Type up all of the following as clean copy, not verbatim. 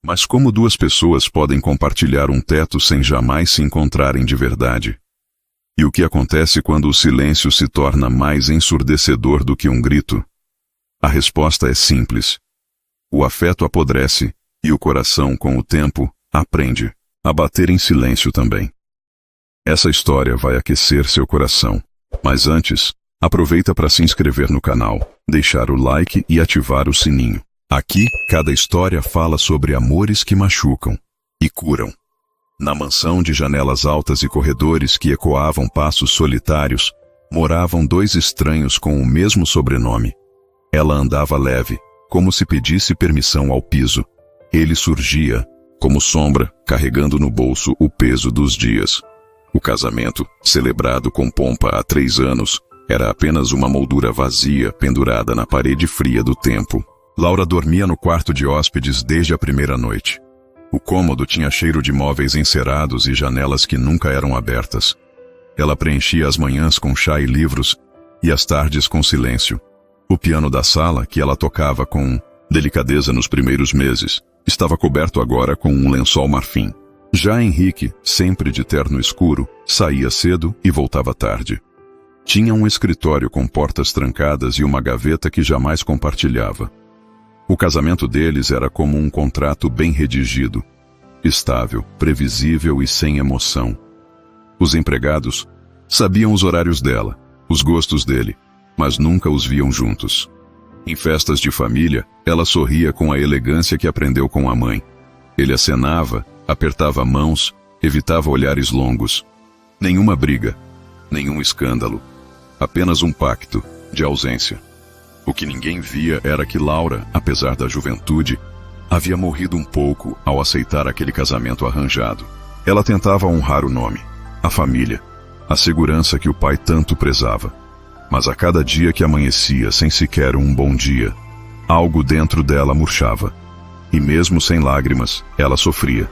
Mas como duas pessoas podem compartilhar um teto sem jamais se encontrarem de verdade? E o que acontece quando o silêncio se torna mais ensurdecedor do que um grito? A resposta é simples. O afeto apodrece, e o coração, com o tempo, aprende a bater em silêncio também. Essa história vai aquecer seu coração. Mas antes, aproveita para se inscrever no canal, deixar o like e ativar o sininho. Aqui, cada história fala sobre amores que machucam e curam. Na mansão de janelas altas e corredores que ecoavam passos solitários, moravam dois estranhos com o mesmo sobrenome. Ela andava leve, como se pedisse permissão ao piso. Ele surgia, como sombra, carregando no bolso o peso dos dias. O casamento, celebrado com pompa há 3 anos, era apenas uma moldura vazia pendurada na parede fria do tempo. Laura dormia no quarto de hóspedes desde a primeira noite. O cômodo tinha cheiro de móveis encerados e janelas que nunca eram abertas. Ela preenchia as manhãs com chá e livros, e as tardes com silêncio. O piano da sala, que ela tocava com delicadeza nos primeiros meses, estava coberto agora com um lençol marfim. Já Henrique, sempre de terno escuro, saía cedo e voltava tarde. Tinha um escritório com portas trancadas e uma gaveta que jamais compartilhava. O casamento deles era como um contrato bem redigido, estável, previsível e sem emoção. Os empregados sabiam os horários dela, os gostos dele, mas nunca os viam juntos. Em festas de família, ela sorria com a elegância que aprendeu com a mãe. Ele acenava, apertava mãos, evitava olhares longos. Nenhuma briga, nenhum escândalo, apenas um pacto de ausência. O que ninguém via era que Laura, apesar da juventude, havia morrido um pouco ao aceitar aquele casamento arranjado. Ela tentava honrar o nome, a família, a segurança que o pai tanto prezava. Mas a cada dia que amanhecia sem sequer um bom dia, algo dentro dela murchava. E mesmo sem lágrimas, ela sofria.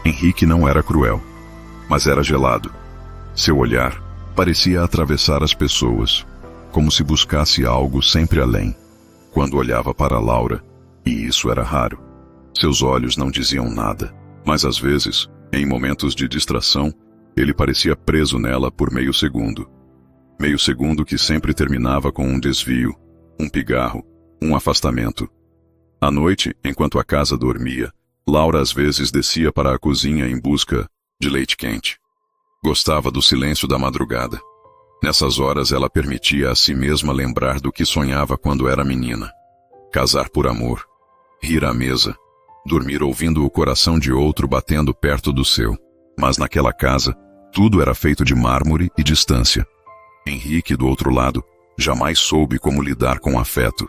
Henrique não era cruel, mas era gelado. Seu olhar parecia atravessar as pessoas, como se buscasse algo sempre além. Quando olhava para Laura, e isso era raro, seus olhos não diziam nada, mas às vezes, em momentos de distração, ele parecia preso nela por meio segundo. Meio segundo que sempre terminava com um desvio, um pigarro, um afastamento. À noite, enquanto a casa dormia, Laura às vezes descia para a cozinha em busca de leite quente. Gostava do silêncio da madrugada. Nessas horas ela permitia a si mesma lembrar do que sonhava quando era menina. Casar por amor, rir à mesa, dormir ouvindo o coração de outro batendo perto do seu. Mas naquela casa, tudo era feito de mármore e distância. Henrique, do outro lado, jamais soube como lidar com afeto.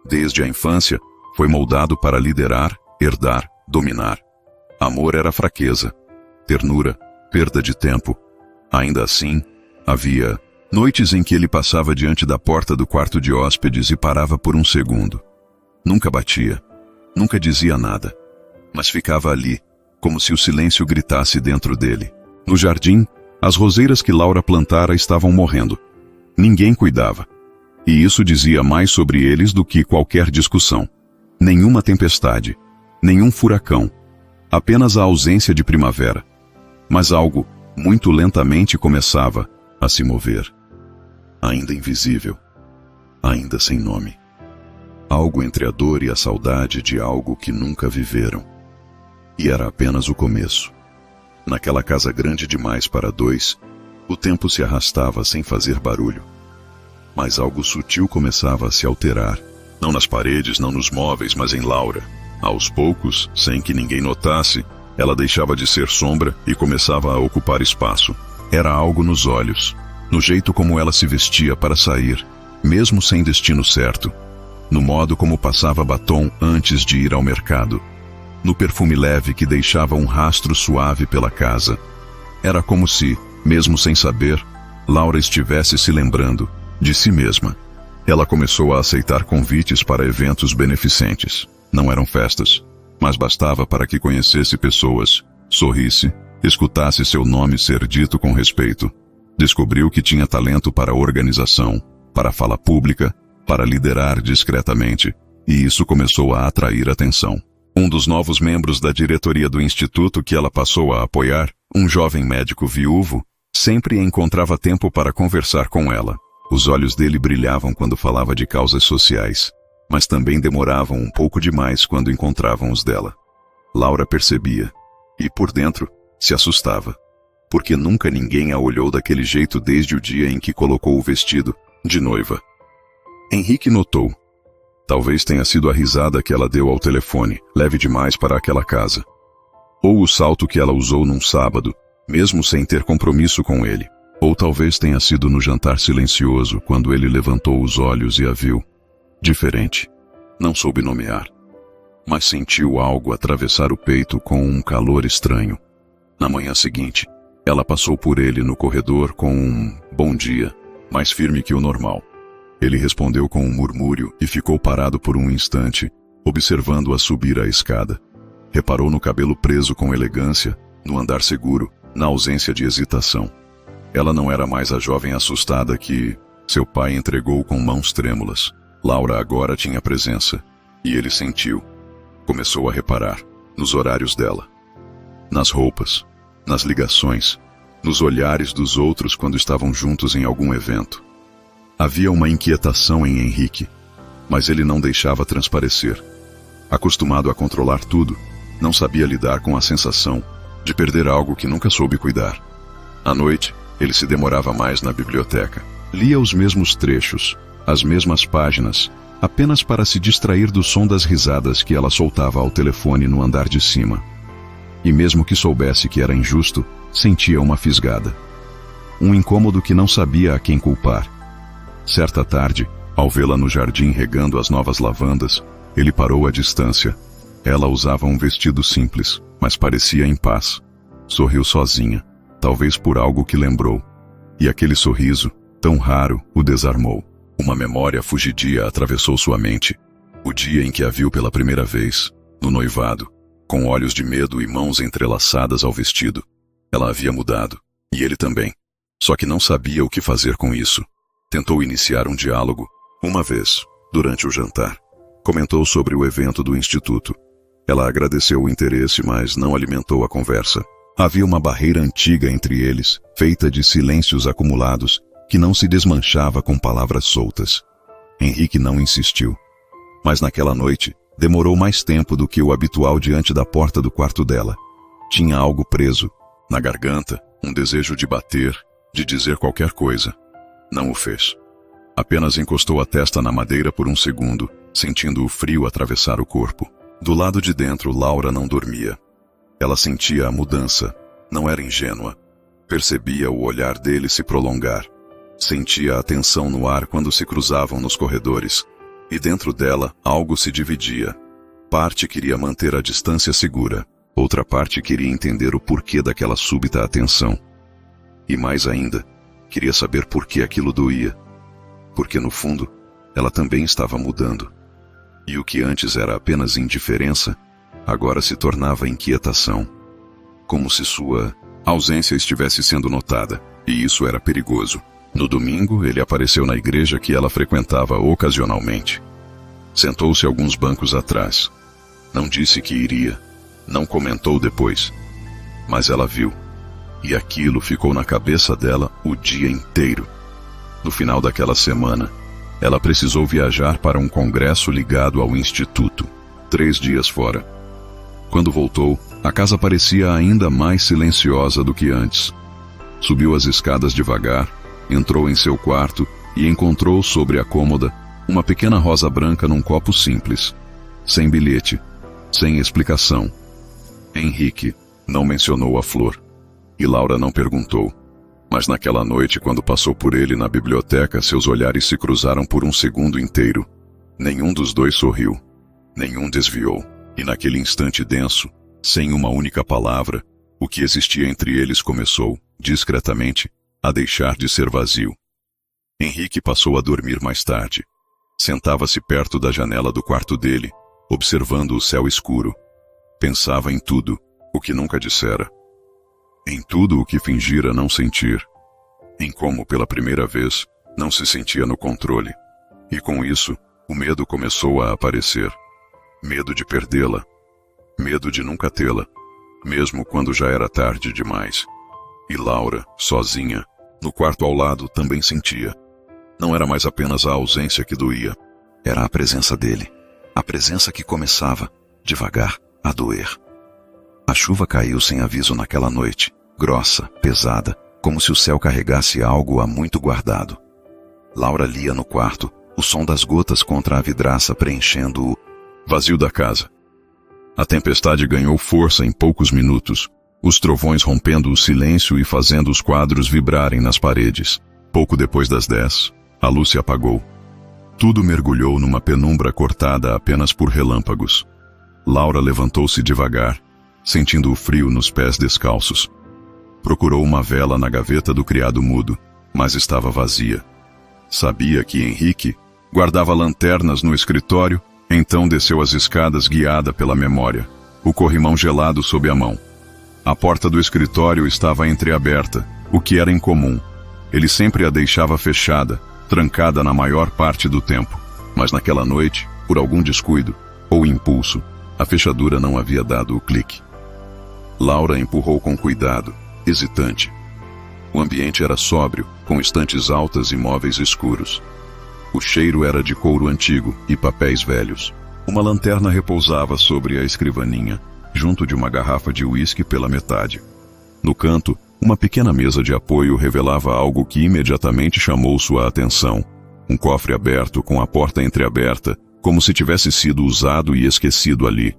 Desde a infância, foi moldado para liderar, herdar, dominar. Amor era fraqueza, ternura, perda de tempo. Ainda assim, havia noites em que ele passava diante da porta do quarto de hóspedes e parava por um segundo. Nunca batia, nunca dizia nada, mas ficava ali, como se o silêncio gritasse dentro dele. No jardim, as roseiras que Laura plantara estavam morrendo. Ninguém cuidava. E isso dizia mais sobre eles do que qualquer discussão. Nenhuma tempestade, nenhum furacão, apenas a ausência de primavera. Mas algo, muito lentamente, começava a se mover. Ainda invisível, ainda sem nome. Algo entre a dor e a saudade de algo que nunca viveram. E era apenas o começo. Naquela casa grande demais para dois, o tempo se arrastava sem fazer barulho. Mas algo sutil começava a se alterar. Não nas paredes, não nos móveis, mas em Laura. Aos poucos, sem que ninguém notasse, ela deixava de ser sombra e começava a ocupar espaço. Era algo nos olhos, no jeito como ela se vestia para sair, mesmo sem destino certo, no modo como passava batom antes de ir ao mercado, no perfume leve que deixava um rastro suave pela casa. Era como se, mesmo sem saber, Laura estivesse se lembrando de si mesma. Ela começou a aceitar convites para eventos beneficentes. Não eram festas, mas bastava para que conhecesse pessoas, sorrisse, escutasse seu nome ser dito com respeito. Descobriu que tinha talento para organização, para fala pública, para liderar discretamente, e isso começou a atrair atenção. Um dos novos membros da diretoria do instituto que ela passou a apoiar, um jovem médico viúvo, sempre encontrava tempo para conversar com ela. Os olhos dele brilhavam quando falava de causas sociais, mas também demoravam um pouco demais quando encontravam os dela. Laura percebia, e por dentro, se assustava, porque nunca ninguém a olhou daquele jeito desde o dia em que colocou o vestido de noiva. Henrique notou. Talvez tenha sido a risada que ela deu ao telefone, leve demais para aquela casa. Ou o salto que ela usou num sábado, mesmo sem ter compromisso com ele. Ou talvez tenha sido no jantar silencioso, quando ele levantou os olhos e a viu. Diferente. Não soube nomear. Mas sentiu algo atravessar o peito com um calor estranho. Na manhã seguinte, ela passou por ele no corredor com um bom dia, mais firme que o normal. Ele respondeu com um murmúrio e ficou parado por um instante, observando-a subir a escada. Reparou no cabelo preso com elegância, no andar seguro, na ausência de hesitação. Ela não era mais a jovem assustada que seu pai entregou com mãos trêmulas. Laura agora tinha presença, e ele sentiu. Começou a reparar nos horários dela, nas roupas, nas ligações, nos olhares dos outros quando estavam juntos em algum evento. Havia uma inquietação em Henrique, mas ele não deixava transparecer. Acostumado a controlar tudo, não sabia lidar com a sensação de perder algo que nunca soube cuidar. À noite, ele se demorava mais na biblioteca. Lia os mesmos trechos, as mesmas páginas, apenas para se distrair do som das risadas que ela soltava ao telefone no andar de cima. E mesmo que soubesse que era injusto, sentia uma fisgada. Um incômodo que não sabia a quem culpar. Certa tarde, ao vê-la no jardim regando as novas lavandas, ele parou à distância. Ela usava um vestido simples, mas parecia em paz. Sorriu sozinha, talvez por algo que lembrou. E aquele sorriso, tão raro, o desarmou. Uma memória fugidia atravessou sua mente. O dia em que a viu pela primeira vez, no noivado, com olhos de medo e mãos entrelaçadas ao vestido. Ela havia mudado, e ele também. Só que não sabia o que fazer com isso. Tentou iniciar um diálogo. Uma vez, durante o jantar, comentou sobre o evento do instituto. Ela agradeceu o interesse, mas não alimentou a conversa. Havia uma barreira antiga entre eles, feita de silêncios acumulados, que não se desmanchava com palavras soltas. Henrique não insistiu. Mas naquela noite, demorou mais tempo do que o habitual diante da porta do quarto dela. Tinha algo preso, na garganta, um desejo de bater, de dizer qualquer coisa. Não o fez. Apenas encostou a testa na madeira por um segundo, sentindo o frio atravessar o corpo. Do lado de dentro, Laura não dormia. Ela sentia a mudança. Não era ingênua. Percebia o olhar dele se prolongar. Sentia a tensão no ar quando se cruzavam nos corredores. E dentro dela, algo se dividia. Parte queria manter a distância segura. Outra parte queria entender o porquê daquela súbita atenção. E mais ainda, queria saber por que aquilo doía. Porque no fundo, ela também estava mudando. E o que antes era apenas indiferença, agora se tornava inquietação. Como se sua ausência estivesse sendo notada, e isso era perigoso. No domingo, ele apareceu na igreja que ela frequentava ocasionalmente. Sentou-se alguns bancos atrás. Não disse que iria, não comentou depois. Mas ela viu. E aquilo ficou na cabeça dela o dia inteiro. No final daquela semana, ela precisou viajar para um congresso ligado ao instituto. 3 dias fora. Quando voltou, a casa parecia ainda mais silenciosa do que antes. Subiu as escadas devagar, entrou em seu quarto e encontrou sobre a cômoda uma pequena rosa branca num copo simples. Sem bilhete, sem explicação. Henrique não mencionou a flor. E Laura não perguntou. Mas naquela noite, quando passou por ele na biblioteca, seus olhares se cruzaram por um segundo inteiro. Nenhum dos dois sorriu. Nenhum desviou. E naquele instante denso, sem uma única palavra, o que existia entre eles começou, discretamente, a deixar de ser vazio. Henrique passou a dormir mais tarde. Sentava-se perto da janela do quarto dele, observando o céu escuro. Pensava em tudo, o que nunca dissera. Em tudo o que fingira não sentir. Em como, pela primeira vez, não se sentia no controle. E com isso, o medo começou a aparecer. Medo de perdê-la. Medo de nunca tê-la, mesmo quando já era tarde demais. E Laura, sozinha, no quarto ao lado, também sentia. Não era mais apenas a ausência que doía. Era a presença dele. A presença que começava, devagar, a doer. A chuva caiu sem aviso naquela noite, grossa, pesada, como se o céu carregasse algo há muito guardado. Laura lia no quarto, o som das gotas contra a vidraça preenchendo o vazio da casa. A tempestade ganhou força em poucos minutos, os trovões rompendo o silêncio e fazendo os quadros vibrarem nas paredes. Pouco depois das 10, a luz se apagou. Tudo mergulhou numa penumbra cortada apenas por relâmpagos. Laura levantou-se devagar, sentindo o frio nos pés descalços. Procurou uma vela na gaveta do criado mudo, mas estava vazia. Sabia que Henrique guardava lanternas no escritório, então desceu as escadas guiada pela memória, o corrimão gelado sob a mão. A porta do escritório estava entreaberta, o que era incomum. Ele sempre a deixava fechada, trancada na maior parte do tempo, mas naquela noite, por algum descuido ou impulso, a fechadura não havia dado o clique. Laura empurrou com cuidado, hesitante. O ambiente era sóbrio, com estantes altas e móveis escuros. O cheiro era de couro antigo e papéis velhos. Uma lanterna repousava sobre a escrivaninha, junto de uma garrafa de uísque pela metade. No canto, uma pequena mesa de apoio revelava algo que imediatamente chamou sua atenção. Um cofre aberto com a porta entreaberta, como se tivesse sido usado e esquecido ali.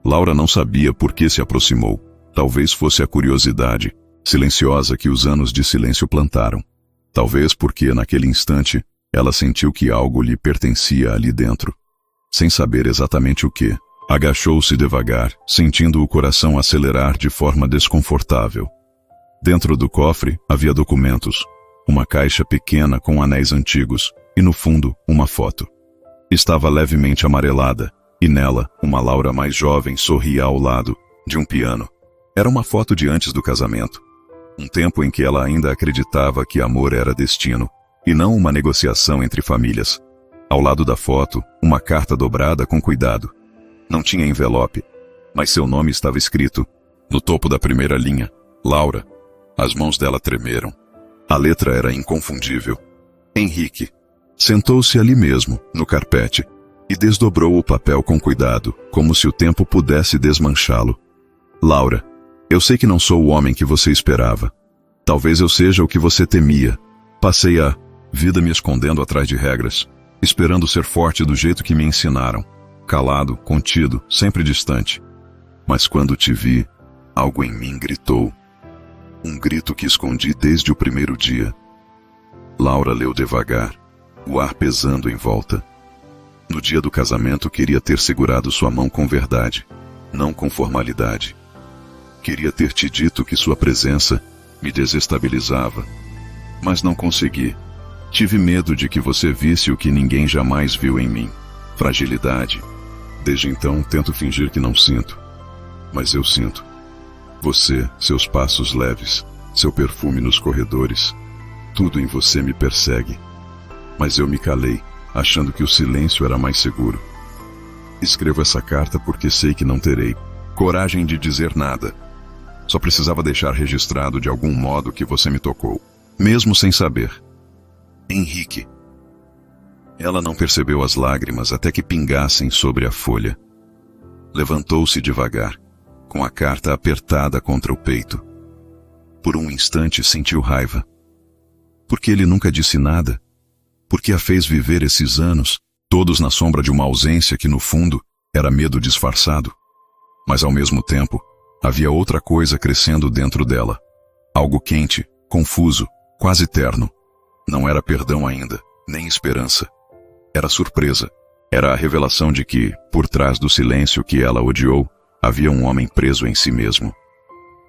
Laura não sabia por que se aproximou. Talvez fosse a curiosidade, silenciosa que os anos de silêncio plantaram. Talvez porque, naquele instante, ela sentiu que algo lhe pertencia ali dentro. Sem saber exatamente o que, agachou-se devagar, sentindo o coração acelerar de forma desconfortável. Dentro do cofre havia documentos, uma caixa pequena com anéis antigos e, no fundo, uma foto. Estava levemente amarelada, e nela, uma Laura mais jovem sorria ao lado de um piano. Era uma foto de antes do casamento. Um tempo em que ela ainda acreditava que amor era destino, e não uma negociação entre famílias. Ao lado da foto, uma carta dobrada com cuidado. Não tinha envelope, mas seu nome estava escrito. No topo da primeira linha, Laura. As mãos dela tremeram. A letra era inconfundível. Henrique. Sentou-se ali mesmo, no carpete, e desdobrou o papel com cuidado, como se o tempo pudesse desmanchá-lo. Laura, eu sei que não sou o homem que você esperava. Talvez eu seja o que você temia. Passei a vida me escondendo atrás de regras, esperando ser forte do jeito que me ensinaram. Calado, contido, sempre distante. Mas quando te vi, algo em mim gritou. Um grito que escondi desde o primeiro dia. Laura leu devagar, o ar pesando em volta. No dia do casamento queria ter segurado sua mão com verdade, não com formalidade. Queria ter te dito que sua presença me desestabilizava, mas não consegui. Tive medo de que você visse o que ninguém jamais viu em mim, fragilidade. Desde então tento fingir que não sinto, mas eu sinto. Você, seus passos leves, seu perfume nos corredores, tudo em você me persegue. Mas eu me calei, achando que o silêncio era mais seguro. Escrevo essa carta porque sei que não terei coragem de dizer nada. Só precisava deixar registrado de algum modo que você me tocou, mesmo sem saber. Henrique. Ela não percebeu as lágrimas até que pingassem sobre a folha. Levantou-se devagar, com a carta apertada contra o peito. Por um instante sentiu raiva. Porque ele nunca disse nada? Porque a fez viver esses anos, todos na sombra de uma ausência que, no fundo, era medo disfarçado? Mas, ao mesmo tempo, havia outra coisa crescendo dentro dela. Algo quente, confuso, quase terno. Não era perdão ainda, nem esperança. Era surpresa. Era a revelação de que, por trás do silêncio que ela odiou, havia um homem preso em si mesmo.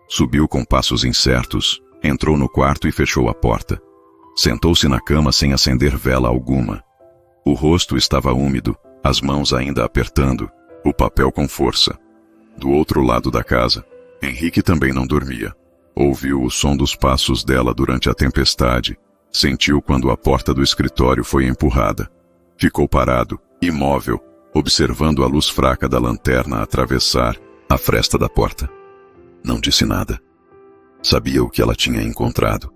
Subiu com passos incertos, entrou no quarto e fechou a porta. Sentou-se na cama sem acender vela alguma. O rosto estava úmido, as mãos ainda apertando, o papel com força. Do outro lado da casa, Henrique também não dormia. Ouviu o som dos passos dela durante a tempestade. Sentiu quando a porta do escritório foi empurrada. Ficou parado, imóvel, observando a luz fraca da lanterna atravessar, à fresta da porta. Não disse nada. Sabia o que ela tinha encontrado.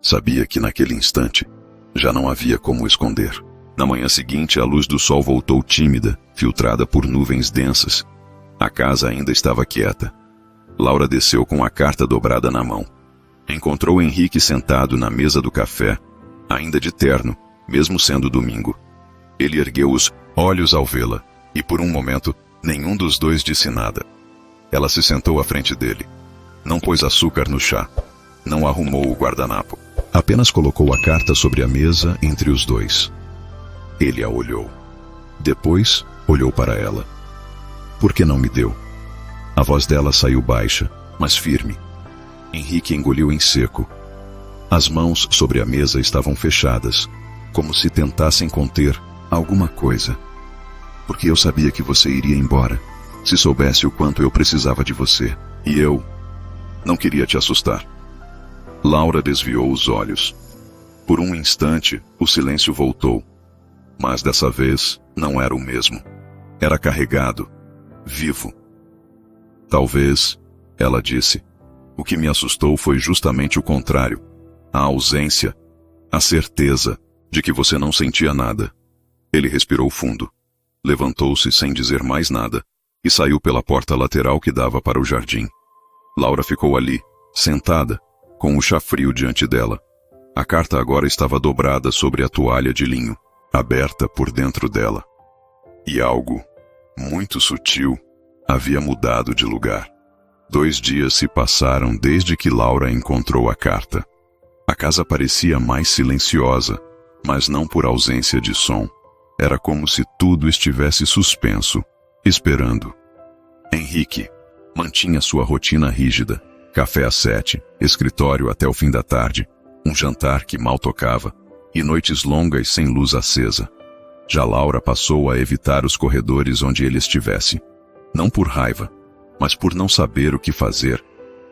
Sabia que naquele instante já não havia como esconder. Na manhã seguinte, a luz do sol voltou tímida, filtrada por nuvens densas. A casa ainda estava quieta. Laura desceu com a carta dobrada na mão. Encontrou Henrique sentado na mesa do café, ainda de terno, mesmo sendo domingo. Ele ergueu os olhos ao vê-la, e por um momento, nenhum dos dois disse nada. Ela se sentou à frente dele. Não pôs açúcar no chá. Não arrumou o guardanapo. Apenas colocou a carta sobre a mesa entre os dois. Ele a olhou. Depois, olhou para ela. Por que não me deu? A voz dela saiu baixa, mas firme. Henrique engoliu em seco. As mãos sobre a mesa estavam fechadas, como se tentassem conter alguma coisa. Porque eu sabia que você iria embora, se soubesse o quanto eu precisava de você. E eu não queria te assustar. Laura desviou os olhos. Por um instante, o silêncio voltou. Mas dessa vez, não era o mesmo. Era carregado, vivo. Talvez, ela disse, o que me assustou foi justamente o contrário. A ausência, a certeza de que você não sentia nada. Ele respirou fundo, levantou-se sem dizer mais nada e saiu pela porta lateral que dava para o jardim. Laura ficou ali, sentada, com o chá frio diante dela. A carta agora estava dobrada sobre a toalha de linho, aberta por dentro dela. E algo, muito sutil, havia mudado de lugar. 2 dias se passaram desde que Laura encontrou a carta. A casa parecia mais silenciosa, mas não por ausência de som. Era como se tudo estivesse suspenso, esperando. Henrique mantinha sua rotina rígida. Café às 7, escritório até o fim da tarde, um jantar que mal tocava, e noites longas sem luz acesa. Já Laura passou a evitar os corredores onde ele estivesse. Não por raiva, mas por não saber o que fazer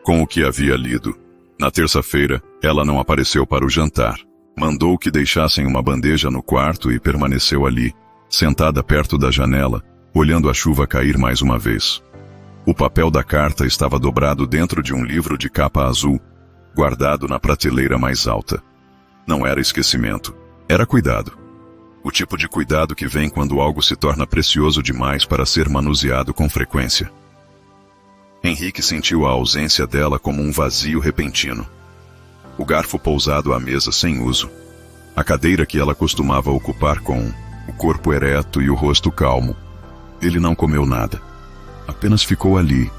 com o que havia lido. Na terça-feira, ela não apareceu para o jantar. Mandou que deixassem uma bandeja no quarto e permaneceu ali, sentada perto da janela, olhando a chuva cair mais uma vez. O papel da carta estava dobrado dentro de um livro de capa azul, guardado na prateleira mais alta. Não era esquecimento, era cuidado. O tipo de cuidado que vem quando algo se torna precioso demais para ser manuseado com frequência. Henrique sentiu a ausência dela como um vazio repentino. O garfo pousado à mesa sem uso. A cadeira que ela costumava ocupar com o corpo ereto e o rosto calmo. Ele não comeu nada. Apenas ficou ali,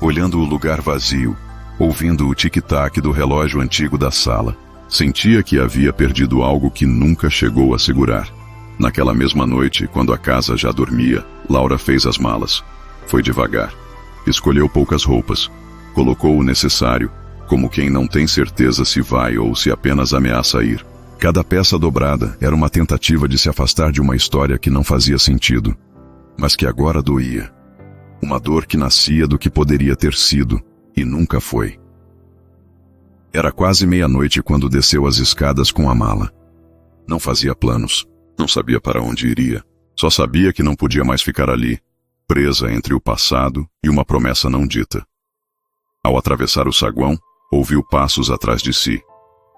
olhando o lugar vazio, ouvindo o tic-tac do relógio antigo da sala. Sentia que havia perdido algo que nunca chegou a segurar. Naquela mesma noite, quando a casa já dormia, Laura fez as malas. Foi devagar. Escolheu poucas roupas. Colocou o necessário, como quem não tem certeza se vai ou se apenas ameaça ir. Cada peça dobrada era uma tentativa de se afastar de uma história que não fazia sentido, mas que agora doía. Uma dor que nascia do que poderia ter sido, e nunca foi. Era quase meia-noite quando desceu as escadas com a mala. Não fazia planos, não sabia para onde iria, só sabia que não podia mais ficar ali, presa entre o passado e uma promessa não dita. Ao atravessar o saguão, ouviu passos atrás de si.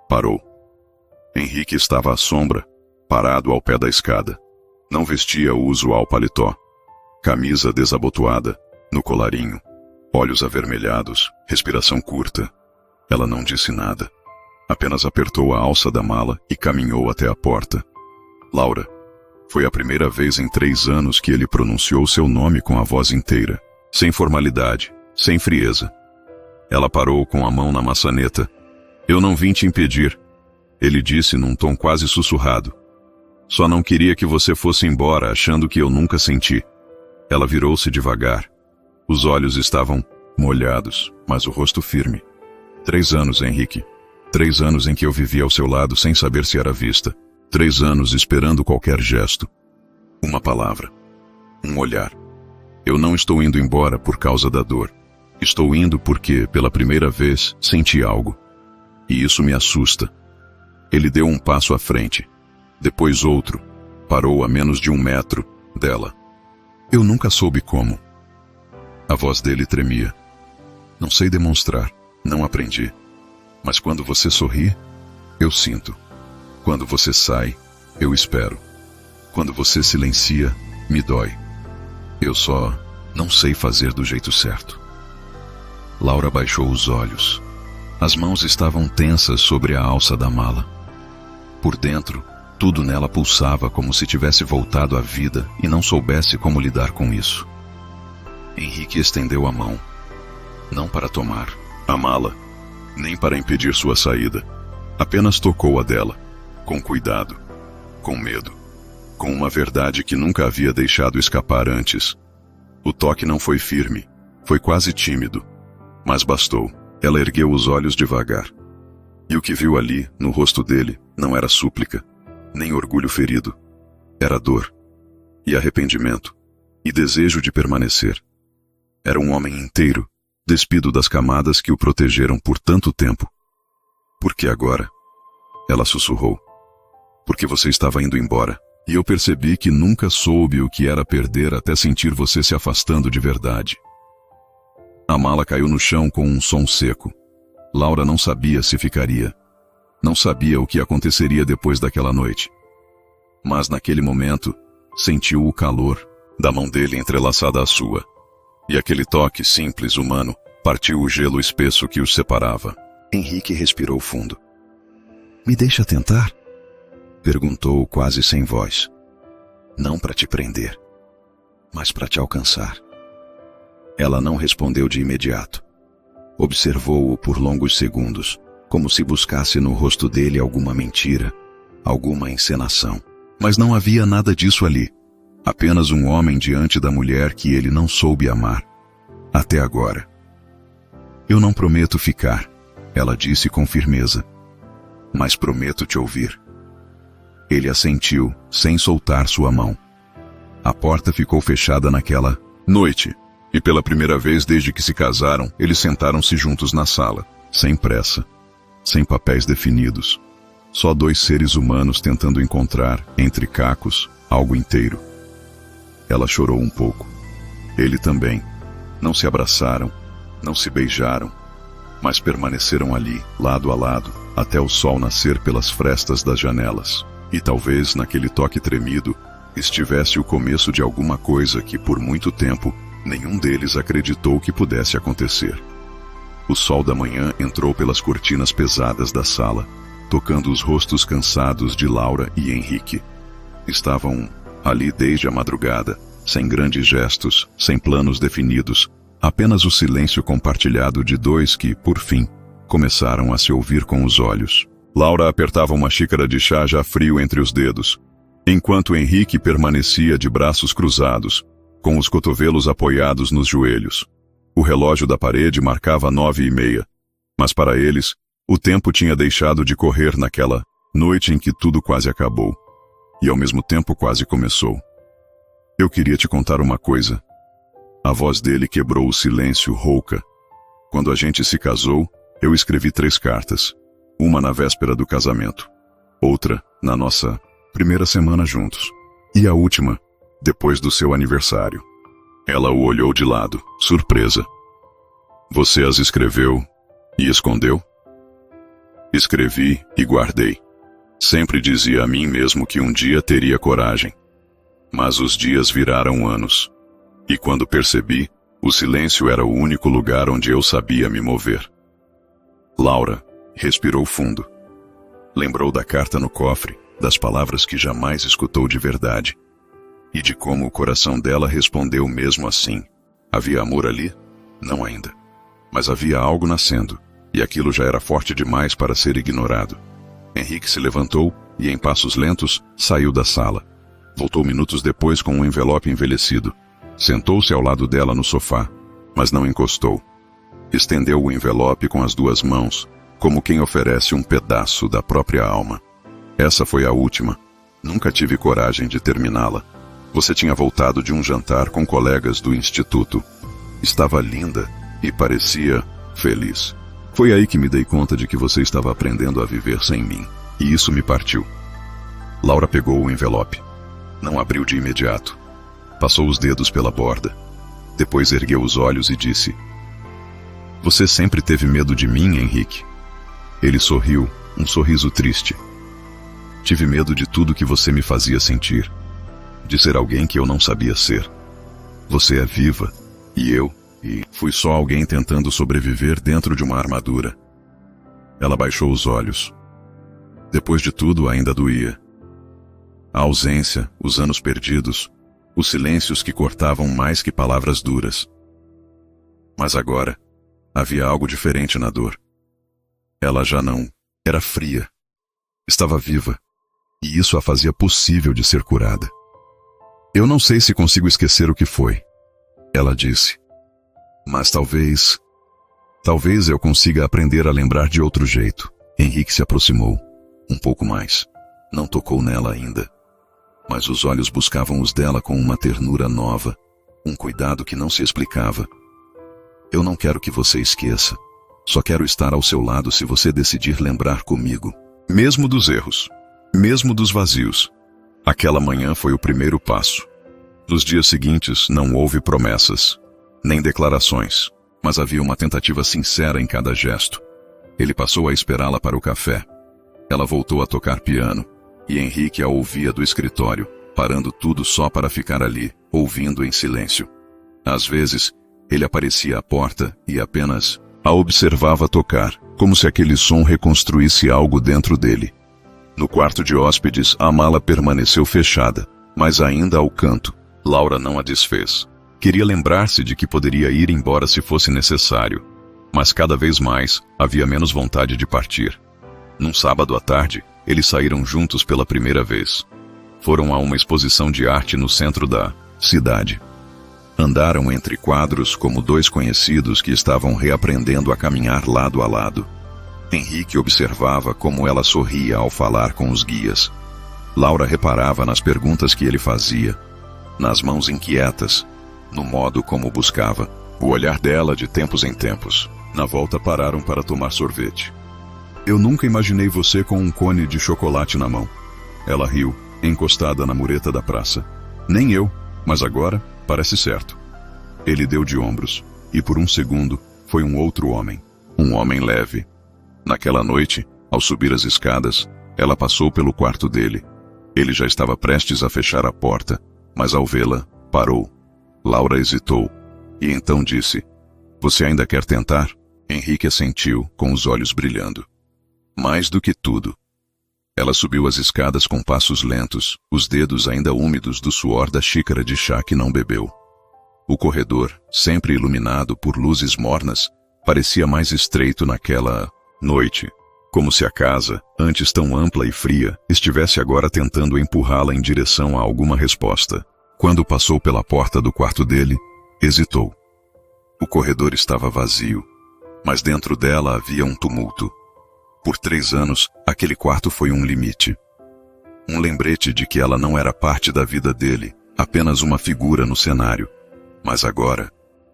Parou. Henrique estava à sombra, parado ao pé da escada. Não vestia o usual paletó. Camisa desabotoada, no colarinho, olhos avermelhados, respiração curta. Ela não disse nada. Apenas apertou a alça da mala e caminhou até a porta. Laura. Foi a primeira vez em 3 anos que ele pronunciou seu nome com a voz inteira, sem formalidade, sem frieza. Ela parou com a mão na maçaneta. Eu não vim te impedir, ele disse num tom quase sussurrado. Só não queria que você fosse embora achando que eu nunca senti. Ela virou-se devagar. Os olhos estavam molhados, mas o rosto firme. 3 anos, Henrique. 3 anos em que eu vivia ao seu lado sem saber se era vista. 3 anos esperando qualquer gesto. Uma palavra. Um olhar. Eu não estou indo embora por causa da dor. Estou indo porque, pela primeira vez, senti algo. E isso me assusta. Ele deu um passo à frente. Depois outro. Parou a menos de 1 metro dela. Eu nunca soube como. A voz dele tremia. Não sei demonstrar, não aprendi. Mas quando você sorri, eu sinto. Quando você sai, eu espero. Quando você silencia, me dói. Eu só não sei fazer do jeito certo. Laura baixou os olhos. As mãos estavam tensas sobre a alça da mala. Por dentro, tudo nela pulsava como se tivesse voltado à vida e não soubesse como lidar com isso. Henrique estendeu a mão. Não para tomar a mala, nem para impedir sua saída. Apenas tocou a dela, com cuidado, com medo, com uma verdade que nunca havia deixado escapar antes. O toque não foi firme, foi quase tímido, mas bastou. Ela ergueu os olhos devagar. E o que viu ali, no rosto dele, não era súplica, nem orgulho ferido. Era dor, e arrependimento, e desejo de permanecer. Era um homem inteiro, despido das camadas que o protegeram por tanto tempo. Por que agora? Ela sussurrou. Porque você estava indo embora, e eu percebi que nunca soube o que era perder até sentir você se afastando de verdade. A mala caiu no chão com um som seco. Laura não sabia se ficaria. Não sabia o que aconteceria depois daquela noite. Mas naquele momento, sentiu o calor da mão dele entrelaçada à sua. E aquele toque simples, humano, partiu o gelo espesso que os separava. Henrique respirou fundo. Me deixa tentar? Perguntou quase sem voz. Não para te prender, mas para te alcançar. Ela não respondeu de imediato. Observou-o por longos segundos, como se buscasse no rosto dele alguma mentira, alguma encenação. Mas não havia nada disso ali. Apenas um homem diante da mulher que ele não soube amar. Até agora. Eu não prometo ficar, ela disse com firmeza. Mas prometo te ouvir. Ele assentiu, sem soltar sua mão. A porta ficou fechada naquela noite. E pela primeira vez desde que se casaram, eles sentaram-se juntos na sala, sem pressa, sem papéis definidos. Só dois seres humanos tentando encontrar, entre cacos, algo inteiro. Ela chorou um pouco. Ele também. Não se abraçaram, não se beijaram, mas permaneceram ali, lado a lado, até o sol nascer pelas frestas das janelas. E talvez, naquele toque tremido, estivesse o começo de alguma coisa que, por muito tempo, nenhum deles acreditou que pudesse acontecer. O sol da manhã entrou pelas cortinas pesadas da sala, tocando os rostos cansados de Laura e Henrique. Estavam ali desde a madrugada, sem grandes gestos, sem planos definidos, apenas o silêncio compartilhado de dois que, por fim, começaram a se ouvir com os olhos. Laura apertava uma xícara de chá já frio entre os dedos, enquanto Henrique permanecia de braços cruzados, com os cotovelos apoiados nos joelhos. O relógio da parede marcava 9:30, mas para eles, o tempo tinha deixado de correr naquela noite em que tudo quase acabou. E ao mesmo tempo quase começou. Eu queria te contar uma coisa. A voz dele quebrou o silêncio rouca. Quando a gente se casou, eu escrevi 3 cartas. Uma na véspera do casamento. Outra na nossa primeira semana juntos. E a última, depois do seu aniversário. Ela o olhou de lado, surpresa. Você as escreveu e escondeu? Escrevi e guardei. Sempre dizia a mim mesmo que um dia teria coragem. Mas os dias viraram anos. E quando percebi, o silêncio era o único lugar onde eu sabia me mover. Laura respirou fundo. Lembrou da carta no cofre, das palavras que jamais escutou de verdade. E de como o coração dela respondeu mesmo assim. Havia amor ali? Não ainda. Mas havia algo nascendo, e aquilo já era forte demais para ser ignorado. Henrique se levantou e, em passos lentos, saiu da sala. Voltou minutos depois com um envelope envelhecido. Sentou-se ao lado dela no sofá, mas não encostou. Estendeu o envelope com as 2 mãos, como quem oferece um pedaço da própria alma. Essa foi a última. Nunca tive coragem de terminá-la. Você tinha voltado de um jantar com colegas do instituto. Estava linda e parecia feliz. Foi aí que me dei conta de que você estava aprendendo a viver sem mim. E isso me partiu. Laura pegou o envelope. Não abriu de imediato. Passou os dedos pela borda. Depois ergueu os olhos e disse: Você sempre teve medo de mim, Henrique? Ele sorriu, um sorriso triste. Tive medo de tudo que você me fazia sentir. De ser alguém que eu não sabia ser. Você é viva, e fui só alguém tentando sobreviver dentro de uma armadura. Ela baixou os olhos. Depois de tudo, ainda doía. A ausência, os anos perdidos, os silêncios que cortavam mais que palavras duras. Mas agora, havia algo diferente na dor. Ela já não era fria. Estava viva, e isso a fazia possível de ser curada. Eu não sei se consigo esquecer o que foi, ela disse. Mas talvez eu consiga aprender a lembrar de outro jeito. Henrique se aproximou, um pouco mais. Não tocou nela ainda. Mas os olhos buscavam os dela com uma ternura nova, um cuidado que não se explicava. Eu não quero que você esqueça. Só quero estar ao seu lado se você decidir lembrar comigo. Mesmo dos erros, mesmo dos vazios. Aquela manhã foi o primeiro passo. Nos dias seguintes não houve promessas, nem declarações, mas havia uma tentativa sincera em cada gesto. Ele passou a esperá-la para o café. Ela voltou a tocar piano, e Henrique a ouvia do escritório, parando tudo só para ficar ali, ouvindo em silêncio. Às vezes, ele aparecia à porta e apenas a observava tocar, como se aquele som reconstruísse algo dentro dele. No quarto de hóspedes, a mala permaneceu fechada, mas ainda ao canto. Laura não a desfez. Queria lembrar-se de que poderia ir embora se fosse necessário, mas cada vez mais havia menos vontade de partir. Num sábado à tarde, eles saíram juntos pela primeira vez. Foram a uma exposição de arte no centro da cidade. Andaram entre quadros como dois conhecidos que estavam reaprendendo a caminhar lado a lado. Henrique observava como ela sorria ao falar com os guias. Laura reparava nas perguntas que ele fazia, nas mãos inquietas, no modo como buscava. O olhar dela de tempos em tempos. Na volta pararam para tomar sorvete. Eu nunca imaginei você com um cone de chocolate na mão. Ela riu, encostada na mureta da praça. Nem eu, mas agora parece certo. Ele deu de ombros, e por um segundo foi um outro homem. Um homem leve. Naquela noite, ao subir as escadas, ela passou pelo quarto dele. Ele já estava prestes a fechar a porta, mas ao vê-la, parou. Laura hesitou, e então disse: Você ainda quer tentar? Henrique assentiu, com os olhos brilhando. Mais do que tudo. Ela subiu as escadas com passos lentos, os dedos ainda úmidos do suor da xícara de chá que não bebeu. O corredor, sempre iluminado por luzes mornas, parecia mais estreito naquela noite, como se a casa, antes tão ampla e fria, estivesse agora tentando empurrá-la em direção a alguma resposta. Quando passou pela porta do quarto dele, hesitou. O corredor estava vazio, mas dentro dela havia um tumulto. Por 3 anos, aquele quarto foi um limite. Um lembrete de que ela não era parte da vida dele, apenas uma figura no cenário. Mas agora,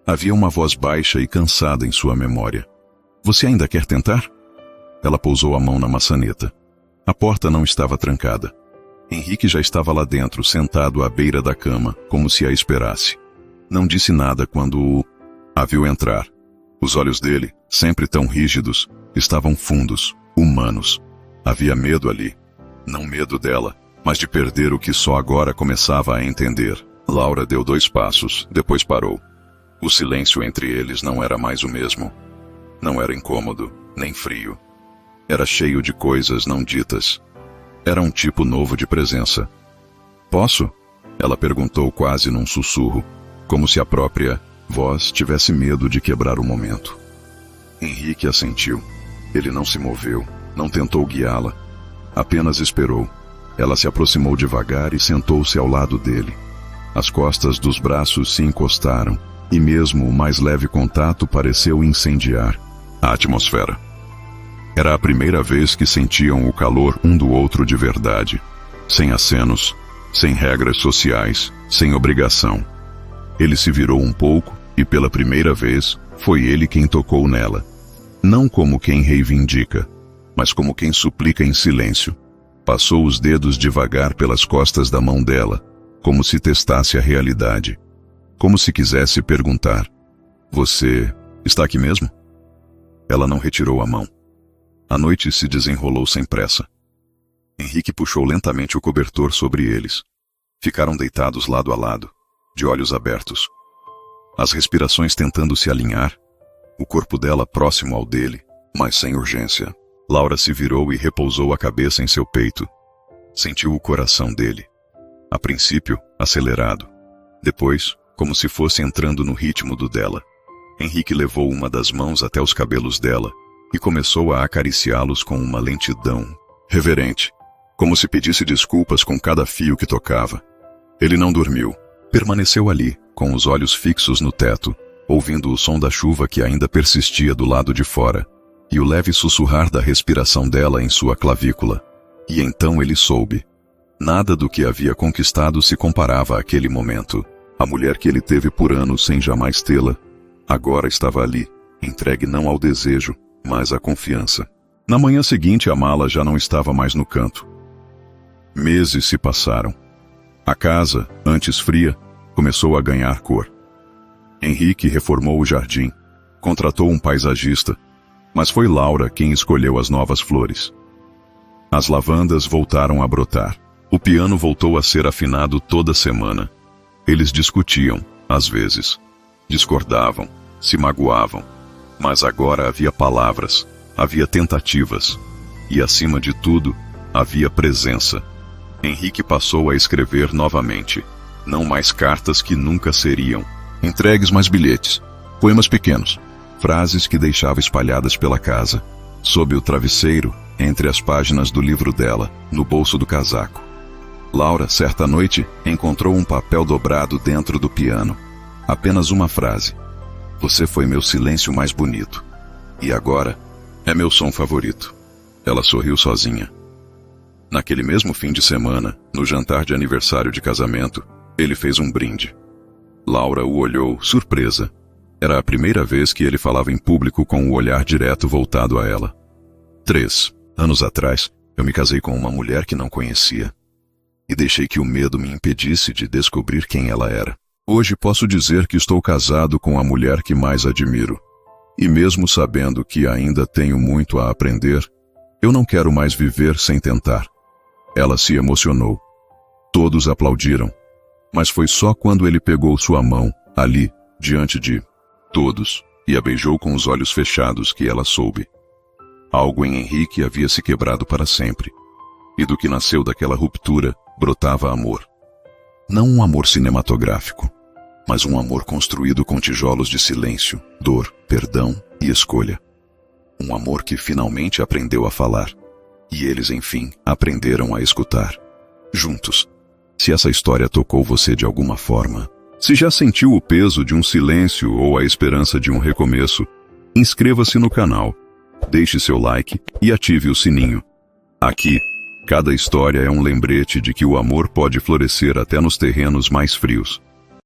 havia uma voz baixa e cansada em sua memória. Você ainda quer tentar? Ela pousou a mão na maçaneta. A porta não estava trancada. Henrique já estava lá dentro, sentado à beira da cama, como se a esperasse. Não disse nada quando a viu entrar. Os olhos dele, sempre tão rígidos, estavam fundos, humanos. Havia medo ali. Não medo dela, mas de perder o que só agora começava a entender. Laura deu 2 passos, depois parou. O silêncio entre eles não era mais o mesmo. Não era incômodo, nem frio. Era cheio de coisas não ditas. Era um tipo novo de presença. Posso? Ela perguntou quase num sussurro, como se a própria voz tivesse medo de quebrar o momento. Henrique assentiu. Ele não se moveu, não tentou guiá-la. Apenas esperou. Ela se aproximou devagar e sentou-se ao lado dele. As costas dos braços se encostaram, e mesmo o mais leve contato pareceu incendiar a atmosfera. Era a primeira vez que sentiam o calor um do outro de verdade, sem acenos, sem regras sociais, sem obrigação. Ele se virou um pouco e pela primeira vez foi ele quem tocou nela. Não como quem reivindica, mas como quem suplica em silêncio. Passou os dedos devagar pelas costas da mão dela, como se testasse a realidade. como se quisesse perguntar: "Você está aqui mesmo?" Ela não retirou a mão. A noite se desenrolou sem pressa. Henrique puxou lentamente o cobertor sobre eles. Ficaram deitados lado a lado, de olhos abertos. As respirações tentando se alinhar, o corpo dela próximo ao dele, mas sem urgência. Laura se virou e repousou a cabeça em seu peito. Sentiu o coração dele. A princípio, acelerado. Depois, como se fosse entrando no ritmo do dela. Henrique levou uma das mãos até os cabelos dela e começou a acariciá-los com uma lentidão reverente, como se pedisse desculpas com cada fio que tocava. Ele não dormiu. Permaneceu ali, com os olhos fixos no teto, ouvindo o som da chuva que ainda persistia do lado de fora, e o leve sussurrar da respiração dela em sua clavícula. E então ele soube. Nada do que havia conquistado se comparava àquele momento. A mulher que ele teve por anos sem jamais tê-la, agora estava ali, entregue não ao desejo, mas à confiança. Na manhã seguinte, a mala já não estava mais no canto. Meses se passaram. A casa, antes fria, começou a ganhar cor. Henrique reformou o jardim, contratou um paisagista, mas foi Laura quem escolheu as novas flores. As lavandas voltaram a brotar. O piano voltou a ser afinado toda semana. Eles discutiam, às vezes. Discordavam, se magoavam. Mas agora havia palavras, havia tentativas. E, acima de tudo, havia presença. Henrique passou a escrever novamente. Não mais cartas que nunca seriam entregues, mas bilhetes, poemas pequenos, frases que deixava espalhadas pela casa, sob o travesseiro, entre as páginas do livro dela, no bolso do casaco. Laura, certa noite, encontrou um papel dobrado dentro do piano. Apenas uma frase: "Você foi meu silêncio mais bonito. E agora é meu som favorito." Ela sorriu sozinha. Naquele mesmo fim de semana, no jantar de aniversário de casamento, ele fez um brinde. Laura o olhou, surpresa. Era a primeira vez que ele falava em público com o olhar direto voltado a ela. 3 anos atrás, eu me casei com uma mulher que não conhecia. E deixei que o medo me impedisse de descobrir quem ela era. Hoje posso dizer que estou casado com a mulher que mais admiro. E mesmo sabendo que ainda tenho muito a aprender, eu não quero mais viver sem tentar. Ela se emocionou. Todos aplaudiram. Mas foi só quando ele pegou sua mão, ali, diante de todos, e a beijou com os olhos fechados que ela soube. Algo em Henrique havia se quebrado para sempre. E do que nasceu daquela ruptura, brotava amor. Não um amor cinematográfico, mas um amor construído com tijolos de silêncio, dor, perdão e escolha. Um amor que finalmente aprendeu a falar. E eles, enfim, aprenderam a escutar. Juntos. Se essa história tocou você de alguma forma, se já sentiu o peso de um silêncio ou a esperança de um recomeço, inscreva-se no canal, deixe seu like e ative o sininho. Aqui, cada história é um lembrete de que o amor pode florescer até nos terrenos mais frios.